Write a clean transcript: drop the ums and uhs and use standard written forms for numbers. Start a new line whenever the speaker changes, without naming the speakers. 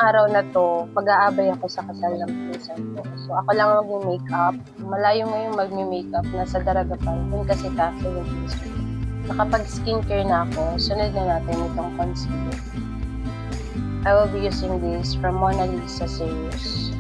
araw na to, mag-aabay ako sa kasal ng pinsan ko. So, ako lang mag-makeup. Malayo ngayong mag-makeup, nasa Daragapan. Yun kasi kaso yung pinsan ko. Nakapag-skincare na ako, sunod na natin itong concealer. I will be using this from Mona Lisa Series.